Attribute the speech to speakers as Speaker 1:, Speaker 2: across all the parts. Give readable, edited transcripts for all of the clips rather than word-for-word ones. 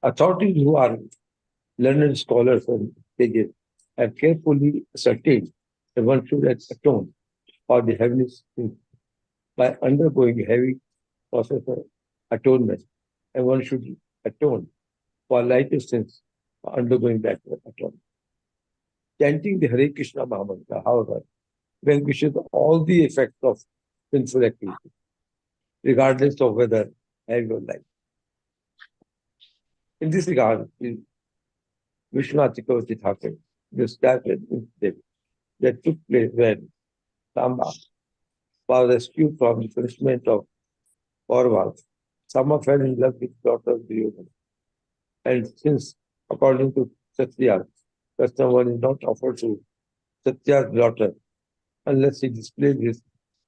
Speaker 1: Authorities who are learned scholars and sages have carefully ascertained that one should atone for the heavenly sins by undergoing a heavy process of atonement, and one should atone for lighter sins by undergoing that atonement. Chanting the Hare Krishna Mahamantra, however, vanquishes all the effects of sinful activity, regardless of whether heavy or light. In this regard, Vishwanath Chakravarti Thakur described an incident that took place when Samba was rescued from the punishment of Kauravas. Samba fell in love with daughter Duryodhana. And since, according to Kshatriya, someone is not offered to Kshatriya's daughter unless he displays his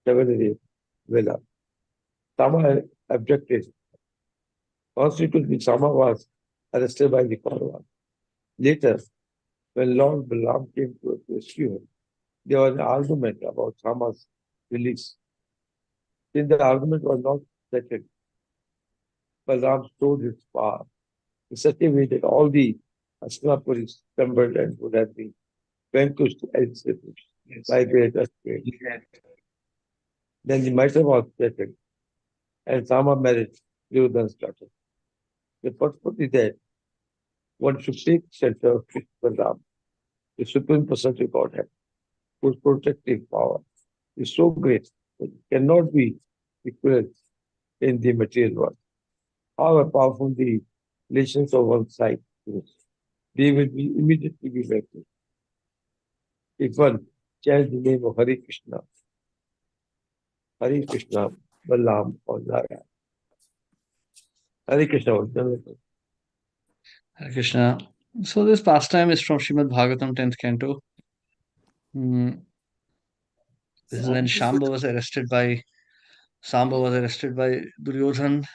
Speaker 1: chivalry valor. Sama objected. Consequently, Sama was arrested by the Kauravas. Later, when Lord Balaram came to rescue him, there was an argument about Sama's release. Since the argument was not settled, Balaram showed his power in such a way that all the Hastinapuris trembled and would have been vanquished by great earthquake. Then the matter was settled, and Sama married Duryodhana's daughter. The purport is that one should take shelter of Balaram, the Supreme Personality of Godhead, whose protective power is so great that it cannot be equaled in the material world. However powerful the relations of one side is, they will be immediately be vanquished. If one chants the name of Hare Krishna, Balaram, or Narayan. Hare Krishna was done.
Speaker 2: Hare Krishna. So this pastime is from Srimad Bhagavatam 10th canto. This is when Samba was arrested by Duryodhan.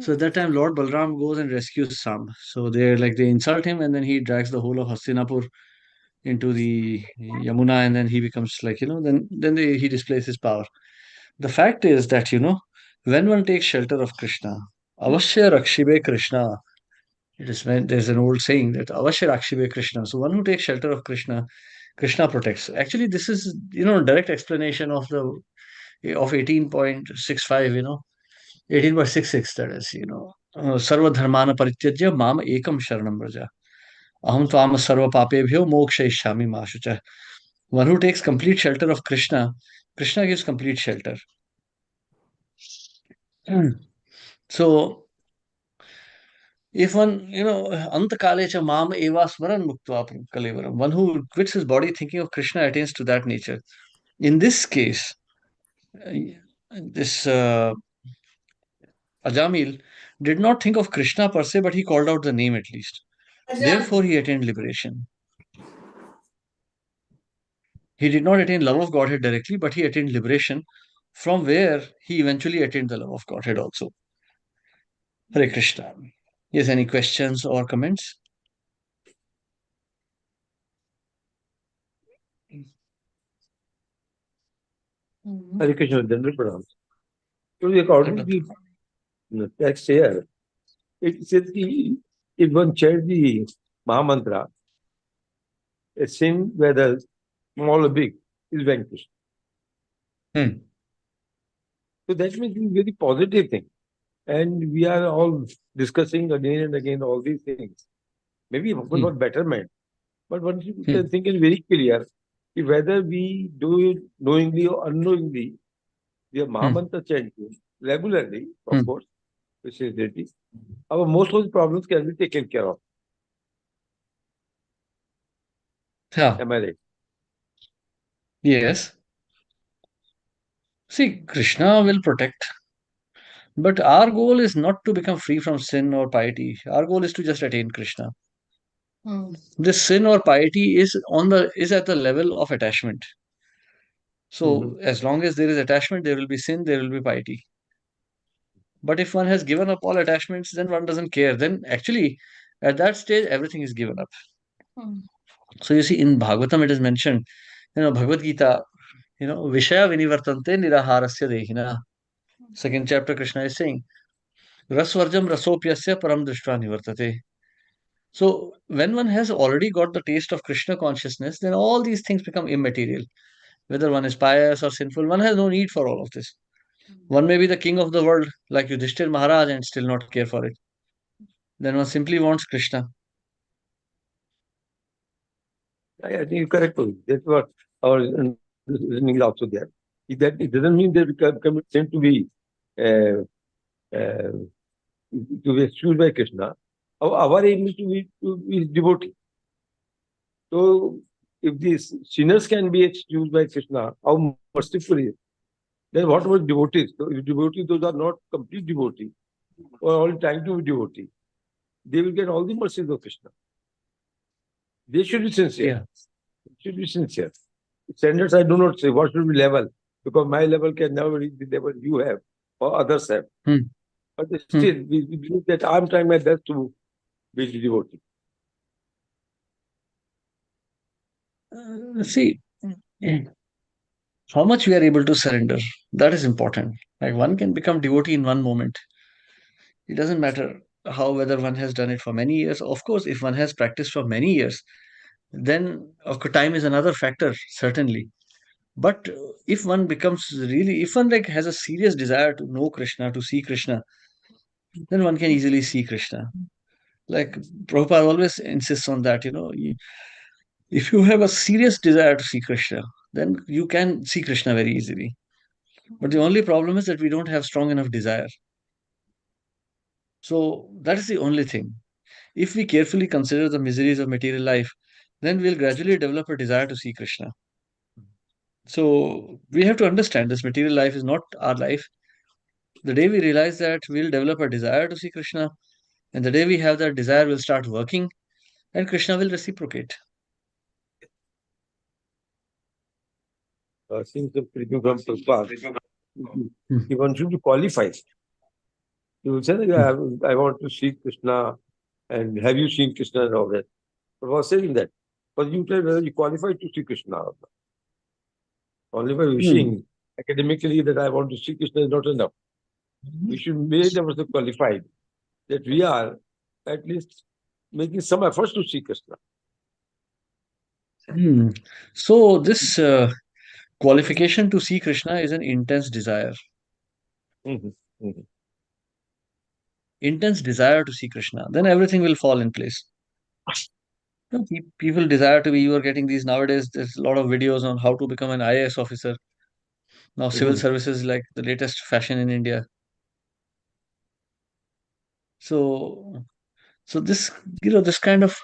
Speaker 2: So at that time, Lord Balram goes and rescues Samba. So they insult him, and then he drags the whole of Hastinapur into the Yamuna, and then he becomes he displays his power. The fact is that when one takes shelter of Krishna, avashya rakshibe Krishna. It is when there's an old saying that avashya rakshibe Krishna. So one who takes shelter of Krishna, Krishna protects. Actually, this is direct explanation of 18.65. 18.66, that is, sarva dharmana parityajya mam ekam sharanam braja. Aham tvam sarva papebhyo mokshayishyami ma shucha. One who takes complete shelter of Krishna, Krishna gives complete shelter. So, if one, antakalecha mam eva smaran muktva kalevaram, one who quits his body thinking of Krishna attains to that nature. In this case, this Ajamil did not think of Krishna per se, but he called out the name at least. Therefore, he attained liberation. He did not attain love of Godhead directly, but he attained liberation, from where he eventually attained the love of Godhead also. Hare Krishna. Yes, any questions or comments?
Speaker 1: Hare Krishna, general pronouns. So according to the text here, it says if one chants the Mahamantra, a sin, whether small or big, is vanquished. So that means it's a very positive thing. And we are all discussing again and again all these things. Maybe for betterment. But one can think is very clear whether we do it knowingly or unknowingly, we have Mahamantra chanting regularly, of course, which is dirty. Most of the problems can be taken care of.
Speaker 2: Yeah.
Speaker 1: Am I right?
Speaker 2: Yes. See, Krishna will protect. But our goal is not to become free from sin or piety. Our goal is to just attain Krishna. This sin or piety is at the level of attachment. So as long as there is attachment, there will be sin, there will be piety. But if one has given up all attachments, then one doesn't care. Then actually, at that stage, everything is given up. So you see, in Bhagavatam, it is mentioned, Bhagavad Gita, Vishaya vinivartante niraharasya dehina. Second chapter, Krishna is saying, Rasvarjam rasopyasya param drishta nivartate. So when one has already got the taste of Krishna consciousness, then all these things become immaterial. Whether one is pious or sinful, one has no need for all of this. One may be the king of the world, like Yudhishthir Maharaj, and still not care for it. Then one simply wants Krishna.
Speaker 1: I think you're correct. That's what our reasoning is also there. That it doesn't mean they become tend to be uh, excused by Krishna. Our aim is to be devotee. So if these sinners can be excused by Krishna, how merciful he is. Then what about devotees? So if devotees, those are not complete devotee, or all trying to be devotee, they will get all the mercies of Krishna. They should be sincere.
Speaker 2: Yeah.
Speaker 1: Should be sincere. Standards I do not say what should be level, because my level can never reach the level you have or others have. But still, we believe that I'm trying my best to be devotee.
Speaker 2: See, how much we are able to surrender, that is important. Like one can become devotee in one moment. It doesn't matter how whether one has done it for many years. Of course, if one has practiced for many years, then time is another factor, certainly. But if one becomes really, if one like has a serious desire to know Krishna, to see Krishna, then one can easily see Krishna. Like Prabhupada always insists on that, if you have a serious desire to see Krishna, then you can see Krishna very easily. But the only problem is that we don't have strong enough desire. So that is the only thing. If we carefully consider the miseries of material life, then we'll gradually develop a desire to see Krishna. So we have to understand this material life is not our life. The day we realize that, we'll develop a desire to see Krishna, and the day we have that desire, we'll start working, and Krishna will reciprocate.
Speaker 1: Since the preaching from Prabhupada, if one should be qualified, you will say, I want to see Krishna, and have you seen Krishna and all that? Prabhupada saying that. But you tell whether you qualified to see Krishna or not. Only by wishing academically that I want to see Krishna is not enough. We should make ourselves qualified that we are at least making some efforts to see Krishna.
Speaker 2: So this qualification to see Krishna is an intense desire. Intense desire to see Krishna. Then everything will fall in place. People desire to be, you are getting these nowadays, there's a lot of videos on how to become an IAS officer. Now civil services is like the latest fashion in India. So this, this kind of,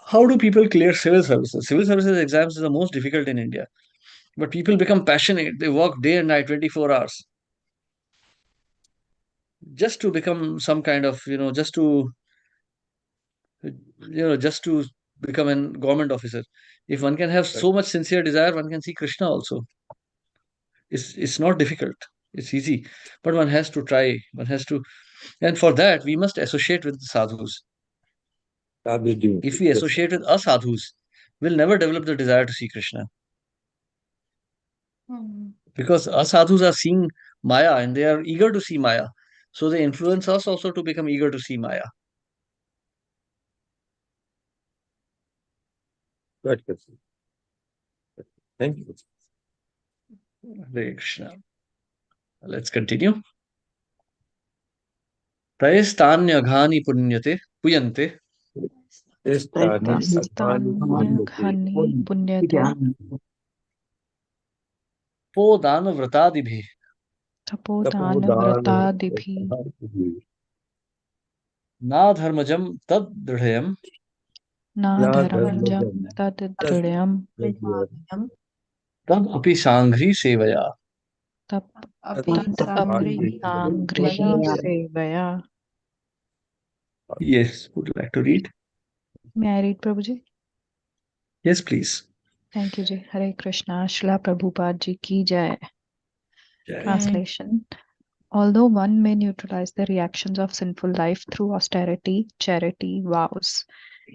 Speaker 2: how do people clear civil services? Civil services exams is the most difficult in India. But people become passionate. They work day and night, 24 hours. Just to become some kind of, just to become a government officer. If one can have so much sincere desire, one can see Krishna also. It's not difficult. It's easy. But one has to try. And for that, we must associate with the sadhus. If we associate with asadhus, we'll never develop the desire to see Krishna. Because asadhus are seeing Maya and they are eager to see Maya. So they influence us also to become eager to see Maya.
Speaker 1: Right, thank you.
Speaker 2: Hare Krishna. Let's continue. Prayestanyagani punyate puyante.
Speaker 3: Prayestanyagani punyate.
Speaker 2: Tapodana vratadibhi.
Speaker 3: Tapodana vratadibhi.
Speaker 2: Na dharmajam tad dridhayam.
Speaker 3: Na dharmajam tad dridhayam.
Speaker 2: Tad api sangri sevaya.
Speaker 3: Tad api sangri sevaya.
Speaker 2: Yes, would you like to read?
Speaker 3: May I read, Prabhuji?
Speaker 2: Yes, please.
Speaker 3: Thank you, Ji. Hare Krishna. Srila Prabhupada Ji ki jai. Translation. Although one may neutralize the reactions of sinful life through austerity, charity, vows,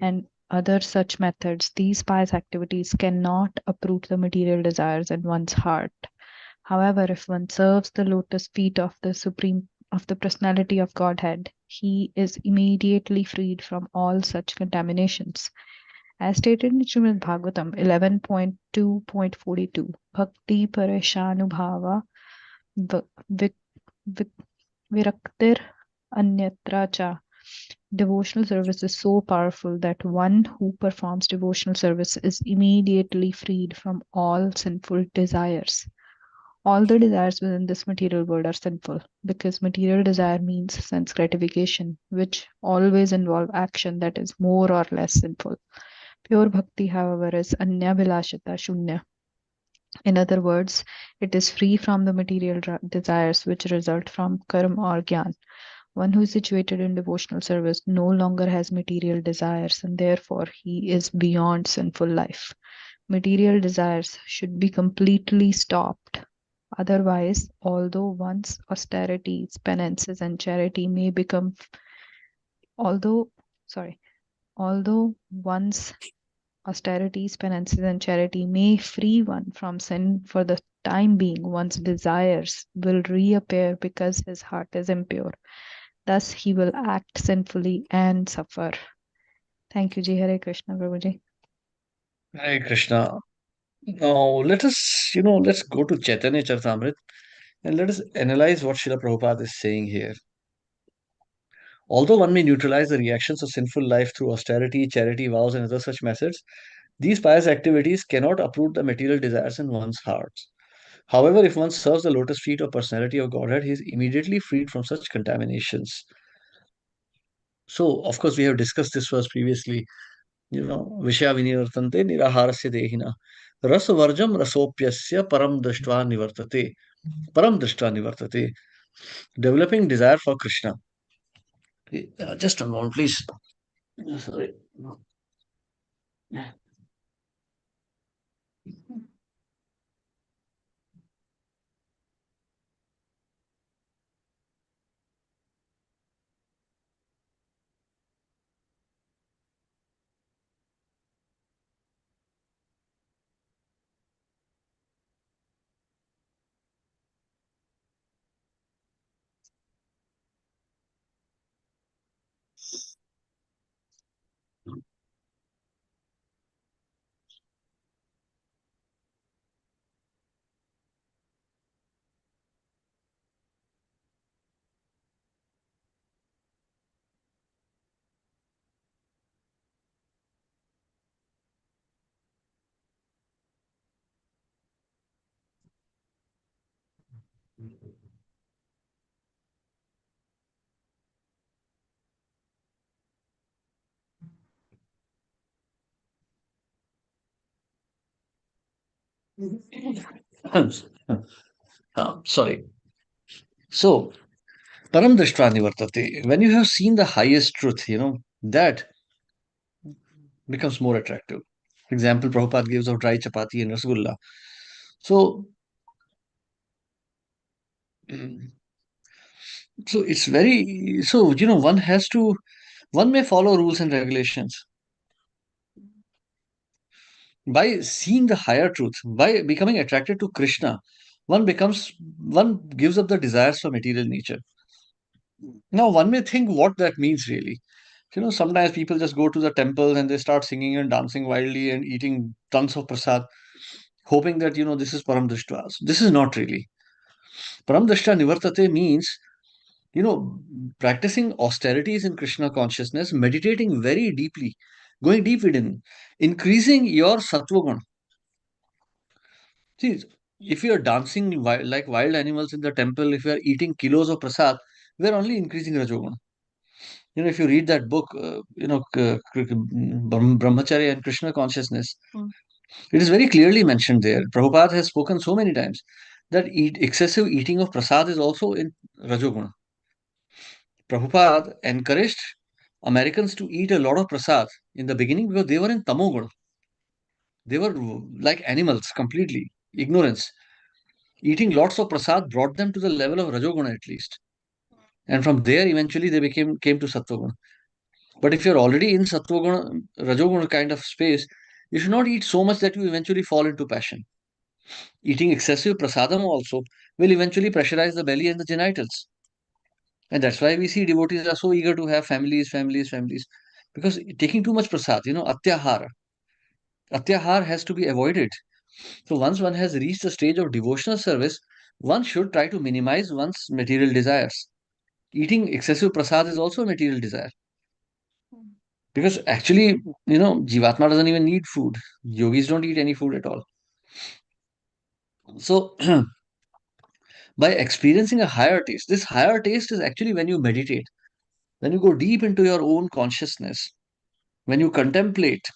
Speaker 3: and other such methods, these pious activities cannot uproot the material desires in one's heart. However, if one serves the lotus feet of the of the personality of Godhead, he is immediately freed from all such contaminations. As stated in Srimad Bhagavatam 11.2.42, Bhakti Pareshanubhava vi- vi- Viraktir Anyatra Cha. Devotional service is so powerful that one who performs devotional service is immediately freed from all sinful desires. All the desires within this material world are sinful because material desire means sense gratification, which always involve action that is more or less sinful. Pure bhakti, however, is anyabhilashita shunya. In other words, it is free from the material desires which result from karma or gyan. One who is situated in devotional service no longer has material desires and therefore he is beyond sinful life. Material desires should be completely stopped. Otherwise, although one's austerities, penances, and charity may become, although, sorry, although one's austerities, penances, and charity may free one from sin for the time being, one's desires will reappear because his heart is impure. Thus, he will act sinfully and suffer. Thank you, Ji. Hare Krishna, Prabhuji.
Speaker 2: Hare Krishna. Now, let's go to Chaitanya Charitamrita and let us analyze what Srila Prabhupada is saying here. Although one may neutralize the reactions of sinful life through austerity, charity, vows, and other such methods, these pious activities cannot uproot the material desires in one's heart. However, if one serves the lotus feet or personality of Godhead, he is immediately freed from such contaminations. So, of course, we have discussed this verse previously. Vishya vinivartante niraharasya dehina. Rasvarjam rasopyasya param drishtva nivartate. Param drishtva nivartate. Developing desire for Krishna. Just a moment, please. Sorry. Sorry. So, param drishtva nivartate. When you have seen the highest truth, that becomes more attractive. For example, Prabhupada gives of dry chapati and rasgulla. So, mm, so it's very, so, one may follow rules and regulations by seeing the higher truth, by becoming attracted to Krishna. One gives up the desires for material nature. Now, one may think what that means really. Sometimes people just go to the temple and they start singing and dancing wildly and eating tons of prasad, hoping that, this is Param Drishtva. This is not really. Param Drishtva Nivartate means, practicing austerities in Krishna consciousness, meditating very deeply, going deep within, increasing your sattva guna. See, if you are dancing like wild animals in the temple, if you are eating kilos of prasad, we are only increasing rajoguna. If you read that book, Brahmacharya and Krishna consciousness, it is very clearly mentioned there. Prabhupada has spoken so many times that excessive eating of prasad is also in Rajoguna. Prabhupada encouraged Americans to eat a lot of prasad in the beginning because they were in Tamoguna. They were like animals completely, ignorance. Eating lots of prasad brought them to the level of Rajoguna at least. And from there, eventually, they came to Sattva. But if you're already in Sattva, Rajoguna kind of space, you should not eat so much that you eventually fall into passion. Eating excessive prasadam also will eventually pressurize the belly and the genitals. And that's why we see devotees are so eager to have families, families, families. Because taking too much prasad, atyahar has to be avoided. So once one has reached the stage of devotional service, one should try to minimize one's material desires. Eating excessive prasad is also a material desire. Because actually, Jivatma doesn't even need food. Yogis don't eat any food at all. So by experiencing a higher taste, this higher taste is actually when you meditate, when you go deep into your own consciousness, when you contemplate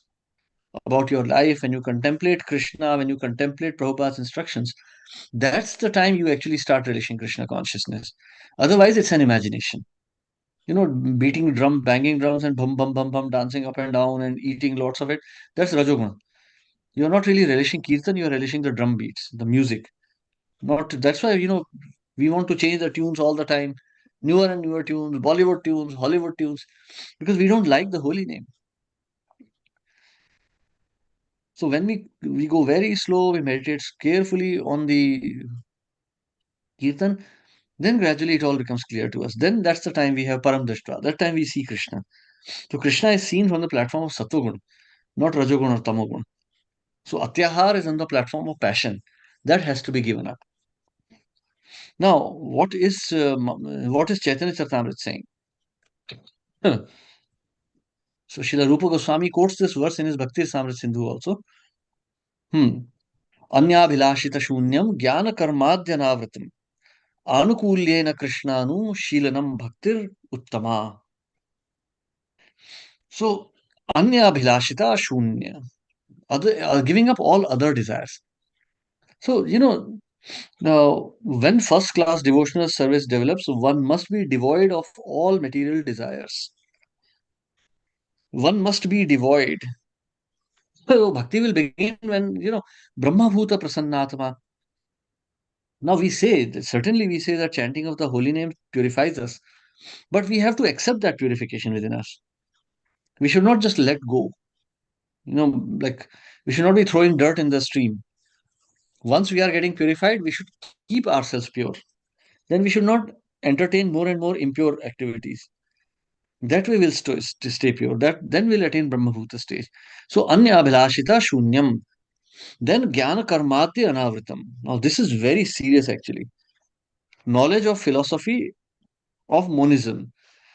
Speaker 2: about your life, when you contemplate Krishna, when you contemplate Prabhupada's instructions, that's the time you actually start relishing Krishna consciousness. Otherwise, it's an imagination. Beating drum, banging drums, and bum bum bum bum, dancing up and down and eating lots of it. That's Rajoguna. You're not really relishing Kirtan, you're relishing the drum beats, the music. Not that's why, we want to change the tunes all the time. Newer and newer tunes, Bollywood tunes, Hollywood tunes, because we don't like the holy name. So when we go very slow, we meditate carefully on the Kirtan, then gradually it all becomes clear to us. Then that's the time we have Param Drishta. That time we see Krishna. So Krishna is seen from the platform of Sattvagun, not Rajogun or Tamogun. So Atyahar is on the platform of passion. That has to be given up. Now, what is Chaitanya Charitamrita saying? Huh. So Srila Rupa Goswami quotes this verse in his Bhakti Samrit Sindhu also. Anyabhilashita shunyam jnana karmadhyanavritam anukulyena krishnanu shilanam bhaktir uttama. So anyabhilashita shunya, giving up all other desires. So now when first class devotional service develops, one must be devoid of all material desires. One must be devoid. So bhakti will begin when Brahma Bhuta Prasannatma. Now certainly we say that chanting of the holy name purifies us, but we have to accept that purification within us. We should not just let go. Like we should not be throwing dirt in the stream. Once we are getting purified, we should keep ourselves pure. Then we should not entertain more and more impure activities. That way we'll stay pure. Then we'll attain Brahmabhuta stage. So anya abhilashita shunyam. Then jnana karmadya anavritam. Now this is very serious actually. Knowledge of philosophy of monism.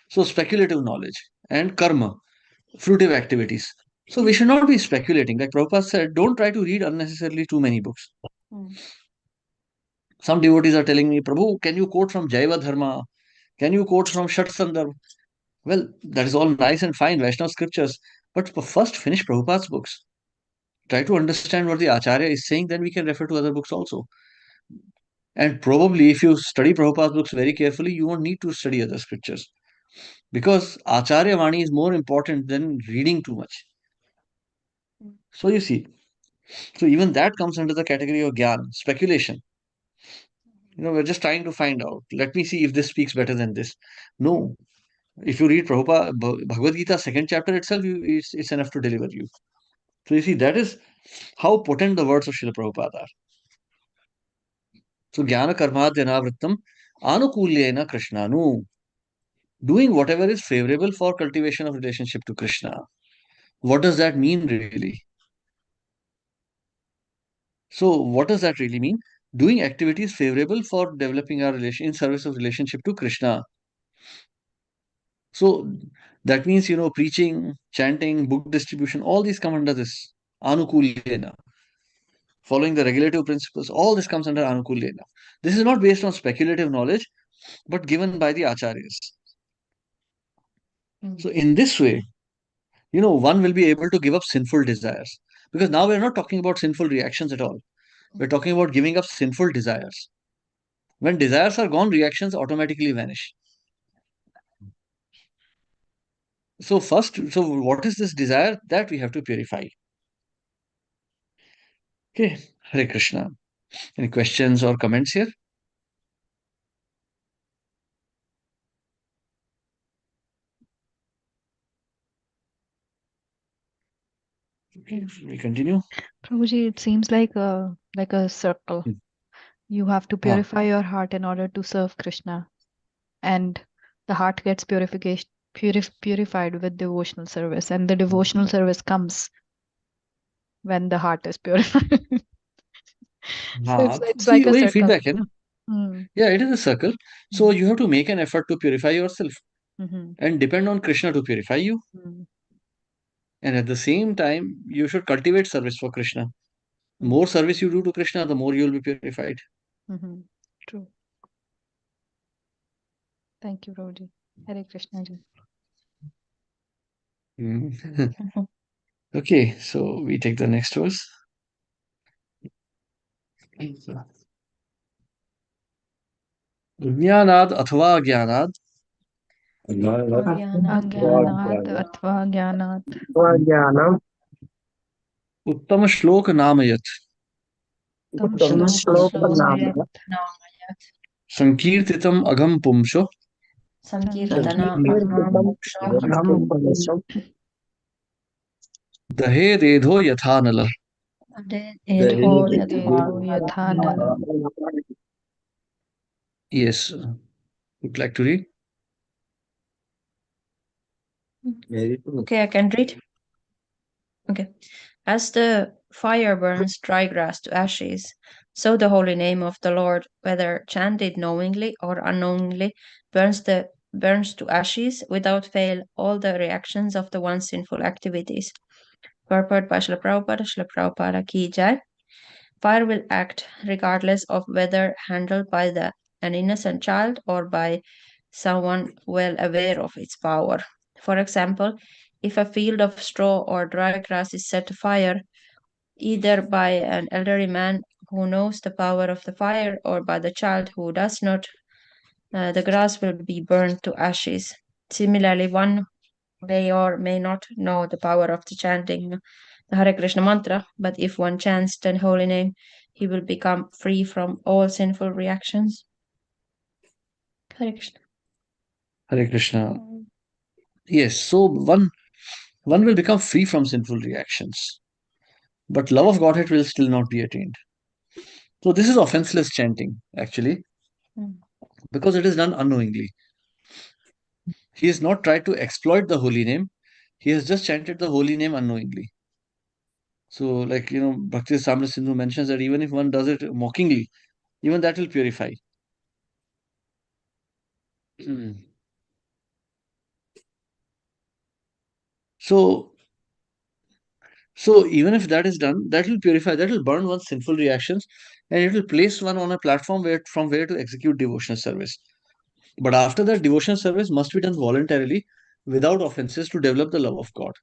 Speaker 2: So speculative knowledge and karma, fruitive activities. So we should not be speculating. Like Prabhupada said, don't try to read unnecessarily too many books. Some devotees are telling me, Prabhu, can you quote from Jaiva Dharma? Can you quote from Shat Sandarbh? Well, that is all nice and fine, Vaishnava scriptures. But first finish Prabhupada's books. Try to understand what the Acharya is saying, then we can refer to other books also. And probably if you study Prabhupada's books very carefully, you won't need to study other scriptures. Because Acharya Vani is more important than reading too much. So you see, so even that comes under the category of Gyan, speculation. We're just trying to find out. Let me see if this speaks better than this. No. If you read Prabhupada, Bhagavad Gita, second chapter itself, it's enough to deliver you. So you see, that is how potent the words of Srila Prabhupada are. So Jnana Karmadhyanavrittam Anukulyena Krishnanu. Doing whatever is favorable for cultivation of relationship to Krishna. What does that mean really? So what does that really mean? Doing activities favorable for developing our relation in service of relationship to Krishna. So that means, preaching, chanting, book distribution, all these come under this Anukulyena. Following the regulative principles, all this comes under Anukulyena. This is not based on speculative knowledge, but given by the Acharyas. So in this way, one will be able to give up sinful desires. Because now we're not talking about sinful reactions at all. We're talking about giving up sinful desires. When desires are gone, reactions automatically vanish. So what is this desire? That we have to purify. Okay, Hare Krishna. Any questions or comments here? Okay, we continue.
Speaker 3: Prabhuji, it seems like a circle. You have to purify your heart in order to serve Krishna. And the heart gets purified with devotional service, and the devotional service comes when the heart is purified. So it's like a
Speaker 2: वही
Speaker 3: circle.
Speaker 2: feedback है ना.
Speaker 3: Hmm.
Speaker 2: Yeah, it is a circle. So you have to make an effort to purify yourself
Speaker 3: Mhm.
Speaker 2: and depend on Krishna to purify you.
Speaker 3: Mm.
Speaker 2: And at the same time, you should cultivate service for Krishna. The more service you do to Krishna, the more you will be purified.
Speaker 3: Mhm. True. Thank you, Prabhuji. Hare Krishna ji.
Speaker 2: Okay, so we take the next verse. ज्ञानाद अथवा ज्ञानाद
Speaker 3: अज्ञानात् अथवा ज्ञानात्
Speaker 4: ज्ञानम
Speaker 2: उत्तम श्लोक नामयत्
Speaker 4: उत्तम श्लोक नाम
Speaker 2: संकीर्तितम अघम पुंसो
Speaker 4: अघम पुरुषम
Speaker 2: दहे रेधो यथा नल.
Speaker 3: देहो यथा नल.
Speaker 2: Yes, would like to read?
Speaker 5: Okay, I can read. Okay. As the fire burns dry grass to ashes, so the holy name of the Lord, whether chanted knowingly or unknowingly, burns to ashes without fail all the reactions of the one's sinful activities. Purport by Srila Prabhupada Ki Jai. Fire will act regardless of whether handled by an innocent child or by someone well aware of its power. For example, if a field of straw or dry grass is set afire, either by an elderly man who knows the power of the fire or by the child who does not, the grass will be burned to ashes. Similarly, one may or may not know the power of the chanting the Hare Krishna mantra, but if one chants the holy name, he will become free from all sinful reactions. Hare Krishna.
Speaker 2: Hare Krishna. Yes, so one will become free from sinful reactions, but love of Godhead will still not be attained. So this is offenseless chanting, actually, because it is done unknowingly. He has not tried to exploit the holy name. He has just chanted the holy name unknowingly. So, like, Bhakti Samra Sindhu mentions that even if one does it mockingly, even that will purify. So even if that is done, that will purify, that will burn one's sinful reactions, and it will place one on a platform from where to execute devotional service. But after that, devotional service must be done voluntarily, without offenses, to develop the love of God.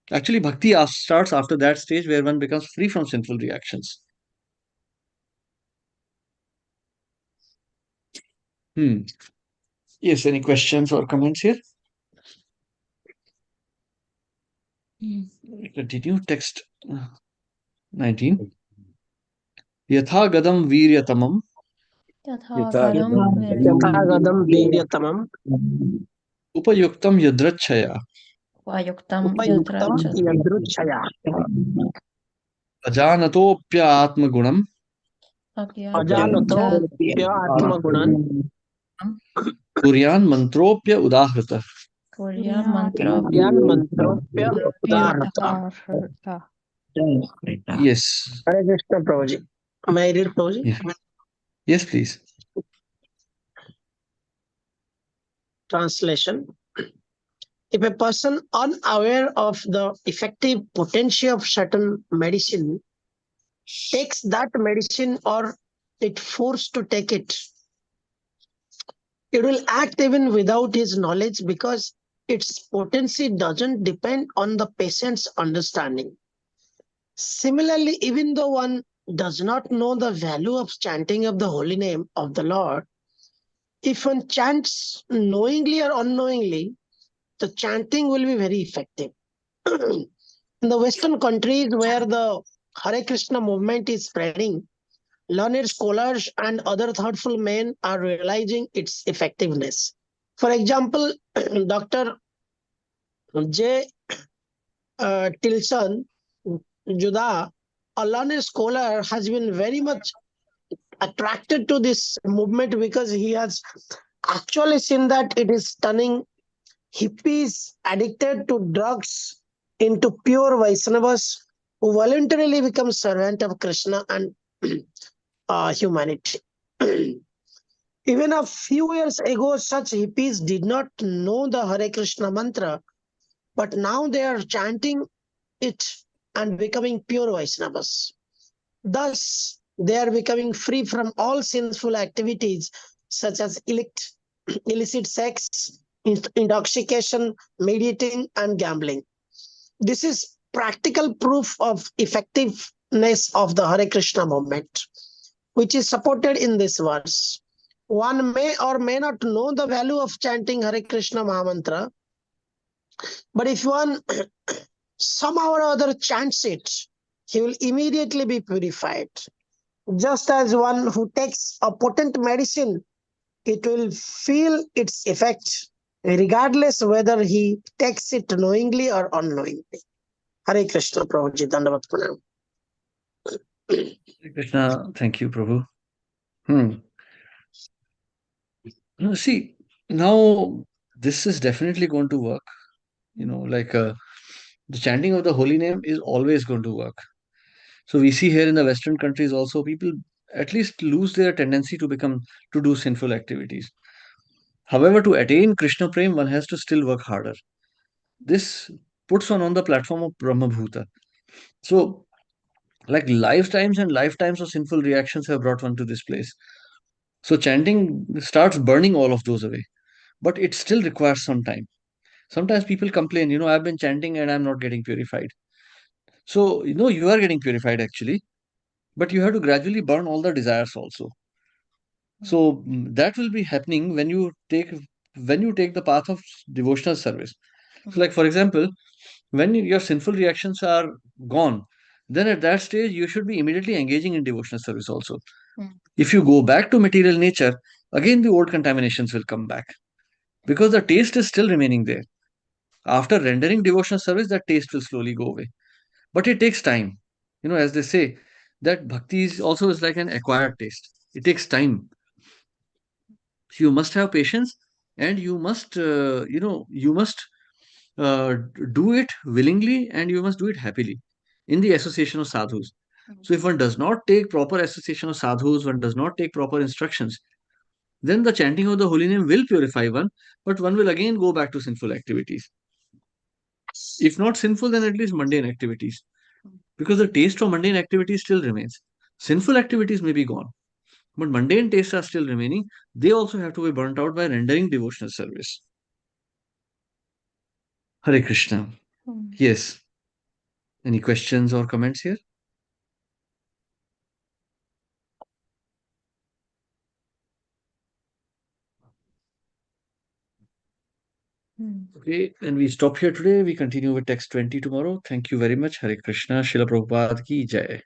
Speaker 2: Actually, bhakti starts after that stage where one becomes free from sinful reactions. Yes, any questions or comments here? Continue text 19. Yatha gadam viryatamam
Speaker 4: यथागतम वीर्यतमम
Speaker 2: upayuktam yadrachaya
Speaker 4: उपयुक्तम यदृच्छया
Speaker 2: ajanatopyatmagunam
Speaker 4: अजानतोऽप्यात्मगुणं
Speaker 2: kuryan mantropya udahata.
Speaker 4: ज्ञान मंत्रोप्य उदाहरता.
Speaker 2: Yes.
Speaker 4: Hare Krishna, Prabhuji. May I read, Prabhuji?
Speaker 2: Yes, please.
Speaker 4: Translation. If a person unaware of the effective potency of certain medicine takes that medicine or it forced to take it, it will act even without his knowledge because its potency doesn't depend on the patient's understanding. Similarly, even though one does not know the value of chanting of the holy name of the Lord, if one chants knowingly or unknowingly, the chanting will be very effective. In the Western countries where the Hare Krishna movement is spreading, learned scholars and other thoughtful men are realizing its effectiveness. For example, Dr. J. Tilson Judah, a learned scholar, has been very much attracted to this movement because he has actually seen that it is turning hippies addicted to drugs into pure Vaishnavas who voluntarily become servant of Krishna and humanity. Even a few years ago, such hippies did not know the Hare Krishna mantra, but now they are chanting it and becoming pure Vaishnavas. Thus, they are becoming free from all sinful activities such as illicit sex, intoxication, meditating, and gambling. This is practical proof of effectiveness of the Hare Krishna movement, which is supported in this verse. One may or may not know the value of chanting Hare Krishna Mahamantra, but if one somehow or other chants it, he will immediately be purified. Just as one who takes a potent medicine, it will feel its effect, regardless whether he takes it knowingly or unknowingly. Hare Krishna, Prabhuji, Dandavat Pranam.
Speaker 2: Hare Krishna, thank you, Prabhu. See, now this is definitely going to work. The chanting of the holy name is always going to work. So we see here in the Western countries also, people at least lose their tendency to do sinful activities. However, to attain Krishna Prem, one has to still work harder. This puts one on the platform of Brahma Bhuta. So, like lifetimes and lifetimes of sinful reactions have brought one to this place. So chanting starts burning all of those away. But it still requires some time. Sometimes people complain, I've been chanting and I'm not getting purified. So, you are getting purified actually, but you have to gradually burn all the desires also. So that will be happening when you take the path of devotional service. So, like for example, when your sinful reactions are gone, then at that stage you should be immediately engaging in devotional service also. If you go back to material nature, again the old contaminations will come back because the taste is still remaining there. After rendering devotional service, that taste will slowly go away. But it takes time. As they say, that bhakti is like an acquired taste. It takes time. So you must have patience, and you must, do it willingly, and you must do it happily in the association of sadhus. So if one does not take proper association of sadhus, one does not take proper instructions, then the chanting of the holy name will purify one, but one will again go back to sinful activities. If not sinful, then at least mundane activities. Because the taste of mundane activities still remains. Sinful activities may be gone, but mundane tastes are still remaining. They also have to be burnt out by rendering devotional service. Hare Krishna. Yes. Any questions or comments here? Okay, and we stop here today. We continue with text 20 tomorrow. Thank you very much. Hare Krishna. Srila Prabhupada ki jai.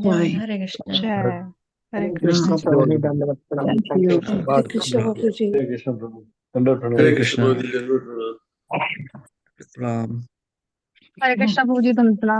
Speaker 5: Jai Hare Krishna.
Speaker 3: Jai. Hare
Speaker 4: Krishna,
Speaker 3: Krishna.
Speaker 4: Prabhuji, Dandavat Pranam. Thank you.
Speaker 6: Hare Krishna, Babuji.
Speaker 2: Hare Krishna. Pranam.
Speaker 7: Hare Krishna, Prabhuji, Pranam.